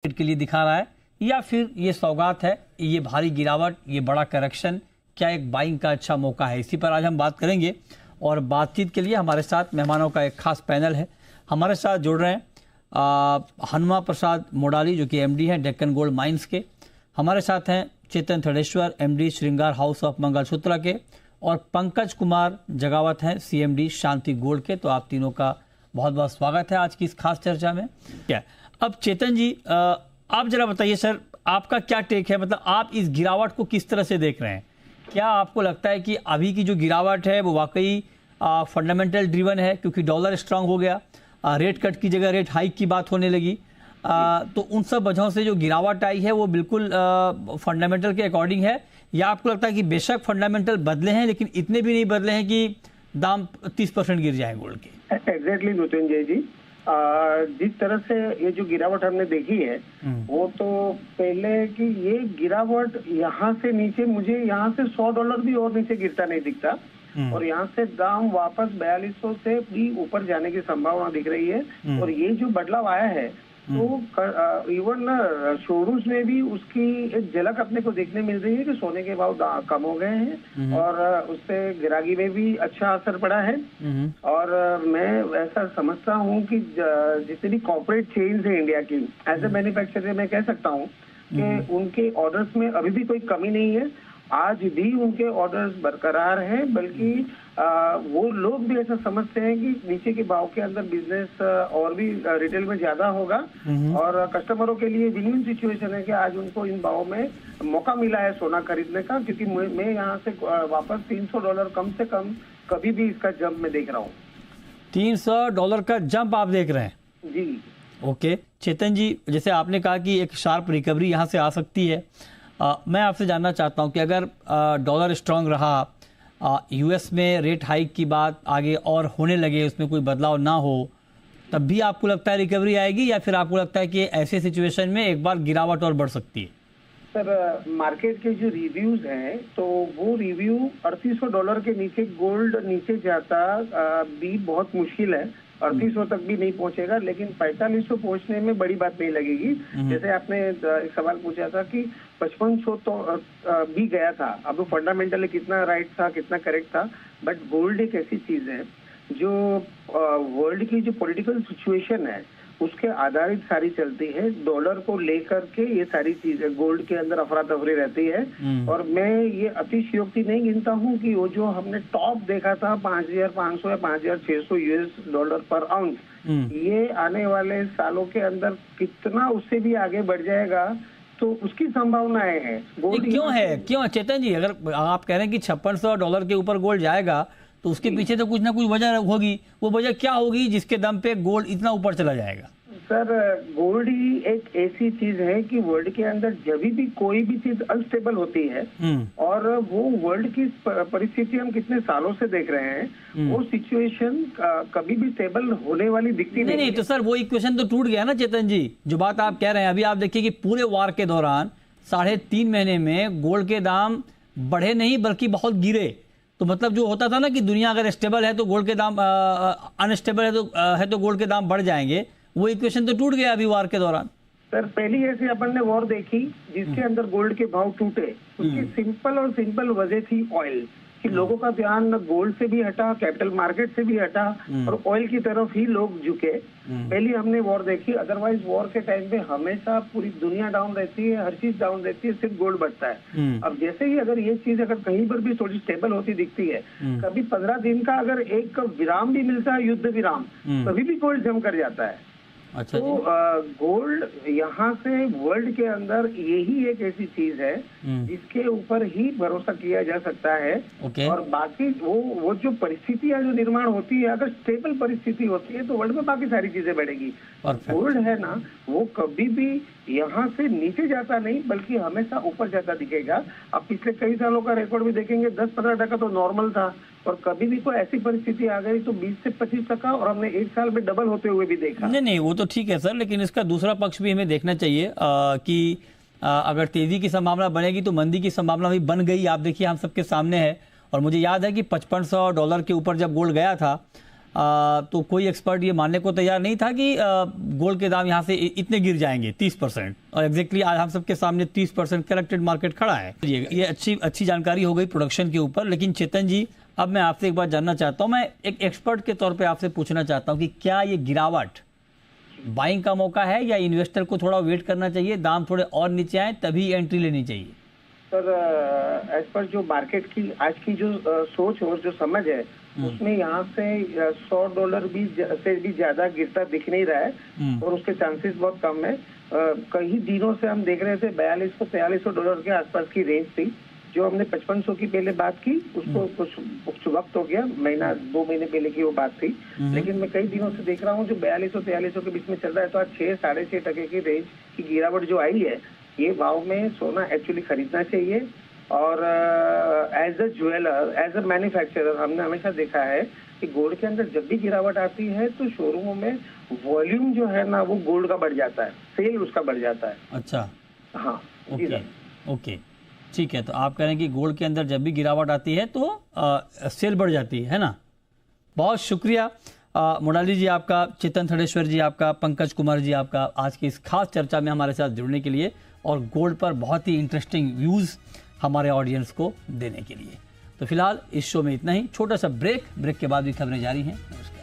के लिए दिखा रहा है या फिर ये सौगात है, ये भारी गिरावट, ये बड़ा करेक्शन, क्या एक बाइंग का अच्छा मौका है? इसी पर आज हम बात करेंगे और बातचीत के लिए हमारे साथ मेहमानों का एक खास पैनल है। हमारे साथ जुड़ रहे हैं हनुमा प्रसाद मोडाली जो कि एमडी हैं डेक्कन गोल्ड माइंस के। हमारे साथ हैं चेतन थड़ेश्वर एमडी श्रृंगार हाउस ऑफ मंगलसूत्र के, और पंकज कुमार जगावत हैं सीएमडी शांति गोल्ड के। तो आप तीनों का बहुत बहुत स्वागत है आज की इस खास चर्चा में। क्या अब चेतन जी, आप जरा बताइए सर, आपका क्या टेक है, मतलब आप इस गिरावट को किस तरह से देख रहे हैं? क्या आपको लगता है कि अभी की जो गिरावट है वो वाकई फंडामेंटल ड्रिवन है क्योंकि डॉलर स्ट्रांग हो गया, रेट कट की जगह रेट हाइक की बात होने लगी, तो उन सब वजहों से जो गिरावट आई है वो बिल्कुल फंडामेंटल के अकॉर्डिंग है, या आपको लगता है कि बेशक फंडामेंटल बदले हैं लेकिन इतने भी नहीं बदले हैं कि दाम 30% गिर जाए गोल्ड के? एग्जैक्टली मृत्युंजय जी, जिस तरह से ये जो गिरावट हमने देखी है वो तो पहले कि ये गिरावट यहाँ से नीचे, मुझे यहाँ से $100 भी और नीचे गिरता नहीं दिखता, और यहाँ से दाम वापस 4200 से भी ऊपर जाने की संभावना दिख रही है। और ये जो बदलाव आया है तो इवन शोरूम्स में भी उसकी एक झलक अपने को देखने मिल रही है कि सोने के भाव कम हो गए हैं और उससे गिरागी में भी अच्छा असर पड़ा है। और मैं ऐसा समझता हूँ कि जितनी भी कॉर्पोरेट चेन्स है इंडिया की, एज ए मैन्युफैक्चरर मैं कह सकता हूँ कि उनके ऑर्डर्स में अभी भी कोई कमी नहीं है। आज भी उनके ऑर्डर्स बरकरार हैं, बल्कि वो लोग भी ऐसा समझते हैं कि नीचे के भाव के अंदर बिजनेस और भी रिटेल में ज्यादा होगा, और कस्टमरों के लिए विन विन सिचुएशन है कि आज उनको इन भावों में मौका मिला है सोना खरीदने का, क्योंकि मैं यहाँ से वापस $300 कम से कम कभी भी इसका जंप में देख रहा हूँ। $300 का जंप आप देख रहे हैं? जी। ओके चेतन जी, जैसे आपने कहा कि एक शार्प रिकवरी यहाँ से आ सकती है, मैं आपसे जानना चाहता हूं कि अगर डॉलर स्ट्रांग रहा, यूएस में रेट हाइक की बात आगे और होने लगे, उसमें कोई बदलाव ना हो, तब भी आपको लगता है रिकवरी आएगी, या फिर आपको लगता है कि ऐसे सिचुएशन में एक बार गिरावट और बढ़ सकती है? सर, मार्केट के जो रिव्यूज हैं तो वो रिव्यू $3800 के नीचे गोल्ड नीचे जाता भी बहुत मुश्किल है। 3800 तक भी नहीं पहुंचेगा, लेकिन 4500 पहुंचने में बड़ी बात नहीं लगेगी। जैसे आपने एक सवाल पूछा था कि 5500 तो भी गया था, अब फंडामेंटली कितना राइट था कितना करेक्ट था, बट गोल्ड एक ऐसी चीज है जो वर्ल्ड की जो पॉलिटिकल सिचुएशन है उसके आधारित सारी चलती है। डॉलर को लेकर के ये सारी चीजें गोल्ड के अंदर अफरा तफरी रहती है, और मैं ये अतिशयोक्ति नहीं गिनता हूँ कि वो जो हमने टॉप देखा था 5500 या $5600 पर आउंस, ये आने वाले सालों के अंदर कितना उससे भी आगे बढ़ जाएगा तो उसकी संभावनाएं हैं। गोल्ड क्यों है, क्यों चेतन जी, अगर आप कह रहे हैं कि $5600 के ऊपर गोल्ड जाएगा तो उसके पीछे तो कुछ ना कुछ वजह होगी, वो वजह क्या होगी जिसके दम पे गोल्ड इतना ऊपर चला जाएगा? सर, गोल्ड ही एक ऐसी चीज है कि वर्ल्ड के अंदर जब भी कोई भी चीज अनस्टेबल होती है, और वो वर्ल्ड की परिस्थिति हम कितने सालों से देख रहे हैं, वो सिचुएशन कभी भी स्टेबल होने वाली दिखती नहीं। तो सर वो इक्वेशन तो टूट गया ना चेतन जी, जो बात आप कह रहे हैं। अभी आप देखिए कि पूरे वार के दौरान 3.5 महीने में गोल्ड के दाम बढ़े नहीं बल्कि बहुत गिरे। तो मतलब जो होता था ना कि दुनिया अगर स्टेबल है तो गोल्ड के दाम, अनस्टेबल है तो गोल्ड के दाम बढ़ जाएंगे, वो इक्वेशन तो टूट गया अभी वार के दौरान। सर, पहली ऐसी अपन ने वॉर देखी जिसके अंदर गोल्ड के भाव टूटे, उसकी सिंपल वजह थी ऑयल, कि लोगों का ध्यान गोल्ड से भी हटा, कैपिटल मार्केट से भी हटा, और ऑयल की तरफ ही लोग झुके। पहली हमने वॉर देखी। अदरवाइज वॉर के टाइम पे हमेशा पूरी दुनिया डाउन रहती है, हर चीज डाउन रहती है, सिर्फ गोल्ड बढ़ता है। अब जैसे ही अगर ये चीज अगर कहीं पर भी थोड़ी स्टेबल होती दिखती है, कभी 15 दिन का अगर एक विराम भी मिलता है, युद्ध विराम, कभी भी गोल्ड जम कर जाता है। अच्छा, तो गोल्ड यहाँ से वर्ल्ड के अंदर यही एक ऐसी चीज है जिसके ऊपर ही भरोसा किया जा सकता है। और बाकी वो जो परिस्थितियां जो निर्माण होती है, अगर स्टेबल परिस्थिति होती है तो वर्ल्ड में बाकी सारी चीजें बढ़ेगी। गोल्ड है ना, वो कभी भी यहाँ से नीचे जाता नहीं बल्कि हमेशा ऊपर जाता दिखेगा। अब पिछले कई सालों का रिकॉर्ड भी देखेंगे, 10-15% तो नॉर्मल था, और कभी भी कोई ऐसी परिस्थिति आ गई तो 20 से 25%, और हमने एक साल में डबल होते हुए भी देखा। नहीं, वो तो ठीक है सर, लेकिन इसका दूसरा पक्ष भी हमें देखना चाहिए कि अगर तेजी की संभावना बनेगी तो मंदी की संभावना भी बन गई। आप देखिए हम सबके सामने है, और मुझे याद है कि $5500 के ऊपर जब गोल्ड गया था तो कोई एक्सपर्ट ये मानने को तैयार नहीं था कि गोल्ड के दाम यहाँ से इतने गिर जाएंगे 30%, और एग्जैक्टली आज हम सबके सामने 30% करेक्टेड मार्केट खड़ा है। ये अच्छी जानकारी हो गई प्रोडक्शन के ऊपर। लेकिन चेतन जी, अब मैं आपसे एक बात जानना चाहता हूँ, मैं एक एक्सपर्ट के तौर पे आपसे पूछना चाहता हूँ कि क्या ये गिरावट बाइंग का मौका है या इन्वेस्टर को थोड़ा वेट करना चाहिए, दाम थोड़े और नीचे आए तभी एंट्री लेनी चाहिए? सर, एज पर जो मार्केट की आज की जो सोच और जो समझ है, उसमें यहाँ से $100 भी से भी ज्यादा गिरता दिख नहीं रहा है और उसके चांसेस बहुत कम है। कई दिनों से हम देख रहे थे $4200-4300 के आसपास की रेंज थी। जो हमने 5500 की पहले बात की, उसको कुछ वक्त हो गया, महीना 2 महीने पहले की वो बात थी। लेकिन मैं कई दिनों से देख रहा हूँ जो 4200-4300 के बीच में चल रहा है। तो आज 6-6.5% की रेंज की गिरावट जो आई है, ये भाव में सोना एक्चुअली खरीदना चाहिए। और as a jeweller, as a manufacturer, हमने हमेशा देखा है कि गोल्ड के अंदर जब भी गिरावट आती है तो शोरूमों में वॉल्यूम जो है ना वो गोल्ड का बढ़ जाता है, सेल उसका बढ़ जाता है। अच्छा, हाँ, ओके, ठीक है। तो आप कह रहे हैं कि गोल्ड के अंदर जब भी गिरावट आती है तो सेल बढ़ जाती है ना? बहुत शुक्रिया मुराली जी आपका, चेतन थड़ेश्वर जी आपका, पंकज कुमार जी आपका, आज की इस खास चर्चा में हमारे साथ जुड़ने के लिए और गोल्ड पर बहुत ही इंटरेस्टिंग व्यूज़ हमारे ऑडियंस को देने के लिए। तो फिलहाल इस शो में इतना ही। छोटा सा ब्रेक के बाद भी खबरें जारी हैं। नमस्कार।